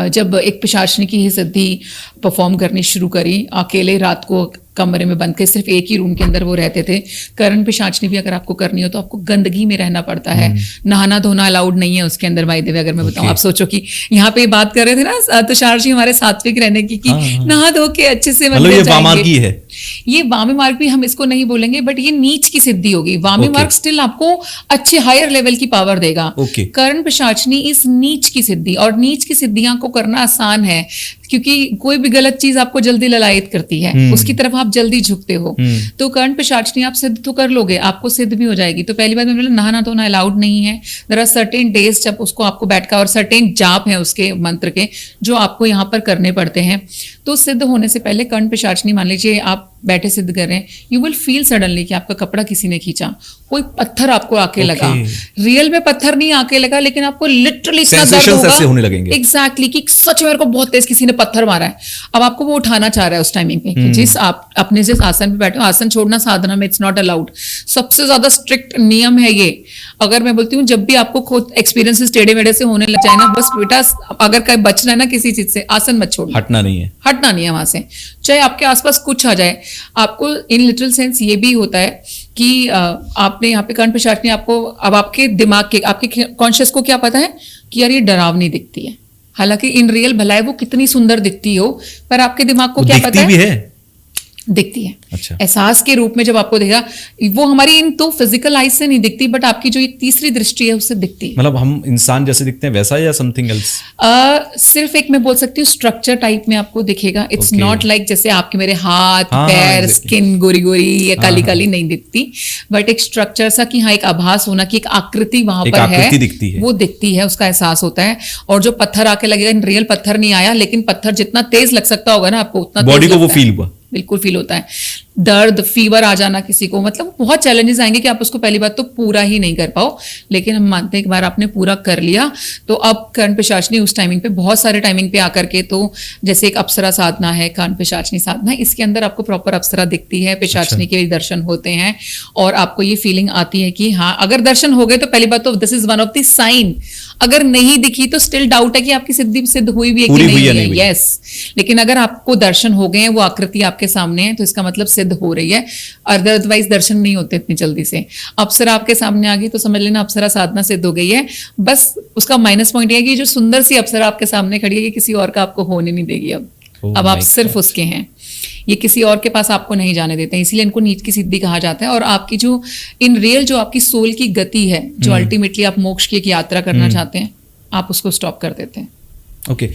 जब एक पिशाचनी की ही सिद्धि परफॉर्म करनी शुरू करी, अकेले रात को कमरे में बंद के सिर्फ एक ही रूम के अंदर वो रहते थे। करण पिशाचनी भी अगर आपको करनी हो तो आपको गंदगी में रहना पड़ता है, नहाना धोना अलाउड नहीं है उसके अंदर। बाय द वे अगर मैं बताऊं, आप सोचो कि यहाँ पे बात कर रहे थे ना तुषार जी हमारे सात्विक रहने की, कि नहा धो के अच्छे से मतलब ये वामार्गी है, ये वामी मार्ग भी हम इसको नहीं बोलेंगे, बट ये नीच की सिद्धि होगी। वामी मार्ग स्टिल आपको अच्छे हायर लेवल की पावर देगा। करण पिशाचनी इस नीच की सिद्धि, और नीच की सिद्धियां को करना आसान है क्योंकि कोई भी गलत चीज आपको जल्दी ललायत करती है, उसकी तरफ आप जल्दी झुकते हो। तो कर्ण पिशाचनी आप सिद्ध तो कर लोगे, आपको सिद्ध भी हो जाएगी। तो पहली बात मैंने बोला नहाना धोना अलाउड नहीं है। देयर आर सर्टेन डेज जब उसको आपको बैठकर, और सर्टेन जाप है उसके मंत्र के जो आपको यहाँ पर करने पड़ते हैं। तो सिद्ध होने से पहले कर्ण पिशाचनी, मान लीजिए आप बैठे सिद्ध कर रहे हैं, यू विल फील सडनली कि आपका कपड़ा किसी ने खींचा, कोई पत्थर आपको आके लगा। रियल में पत्थर नहीं आके लगा, लेकिन आपको लिटरली इतना दर्द होगा एग्जैक्टली कि सच मेरे को बहुत तेज किसी ने पत्थर मारा है। अब आपको वो उठाना चाह रहा है उस टाइमिंग पे कि जिस आप अपने जिस आसन पे बैठे हो, आसन छोड़ना साधना में इट्स नॉट अलाउड। सबसे ज्यादा स्ट्रिक्ट नियम है ये। अगर मैं बोलती हूँ जब भी आपको खुद एक्सपीरियंसेस टेढ़े मेढ़े से होने लग जाए ना, बस बेटा अगर कहीं बचना है ना किसी चीज से, आसन मत छोड़ना, हटना नहीं है वहां से, चाहे आपके आसपास कुछ आ जाए। आपको इन लिटरल सेंस ये भी होता है कि आपने यहाँ पे कर्ण पिशाचनी आपको, अब आपके दिमाग के, आपके कॉन्शियस को क्या पता है कि यार ये डरावनी दिखती है, हालांकि इन रियल भलाई वो कितनी सुंदर दिखती हो, पर आपके दिमाग को क्या पता है दिखती है। अच्छा। एहसास के रूप में जब आपको देगा, वो हमारी इन तो फिजिकल आइज से नहीं दिखती, बट आपकी जो एक तीसरी दृष्टि है उससे दिखती है। मतलब हम इंसान जैसे दिखते हैं वैसा, या समथिंग एल्स? सिर्फ एक मैं बोल सकती हूँ स्ट्रक्चर टाइप में आपको दिखेगा। इट्स नॉट लाइक जैसे आपके मेरे हाथ पैर स्किन गोरी गोरी या काली काली नहीं दिखती, बट एक स्ट्रक्चर सा कि हाँ एक आभास होना कि एक आकृति वहां पर है, वो दिखती है, उसका एहसास होता है। और जो पत्थर आके लगेगा, इन रियल पत्थर नहीं आया, लेकिन पत्थर जितना तेज लग सकता होगा ना आपको, उतना बॉडी को वो फील हुआ, बिल्कुल फील होता है। दर्द, फीवर आ जाना किसी को, मतलब बहुत चैलेंजेस आएंगे कि आप उसको पहली बात तो पूरा ही नहीं कर पाओ, लेकिन हम मानते हैं एक बार आपने पूरा कर लिया तो अब कर्ण पिशाचनी उस टाइमिंग पे, बहुत सारे टाइमिंग पे आकर के, तो जैसे एक अप्सरा साधना है, कर्ण पिशाचनी साधना, इसके अंदर आपको प्रॉपर अप्सरा दिखती है, पिशाचनी के दर्शन होते हैं और आपको ये फीलिंग आती है कि हाँ अगर दर्शन हो गए तो पहली बात तो this is one of the sign. अगर नहीं दिखी तो स्टिल डाउट है कि आपकी सिद्धि सिद्ध हुई भी है कि नहीं हुई है। यस, लेकिन अगर आपको दर्शन हो गए हैं, वो आकृति आपके सामने है, तो इसका मतलब सिद्ध हो रही है। अदरवाइज दर्शन नहीं होते इतनी जल्दी से। अप्सरा आपके सामने आ गई तो समझ लेना अप्सरा साधना सिद्ध हो गई है। बस उसका माइनस पॉइंट ये है कि जो सुंदर सी अप्सरा आपके सामने खड़ी है, ये किसी और का आपको होने नहीं देगी। अब आप सिर्फ उसके हैं, ये किसी और के पास आपको नहीं जाने देते हैं, इसलिए इनको नीच की सिद्धि कहा जाता है। और आपकी जो इन रियल जो आपकी सोल की गति है, जो अल्टीमेटली आप मोक्ष की एक यात्रा करना चाहते हैं, आप उसको स्टॉप कर देते हैं। ओके।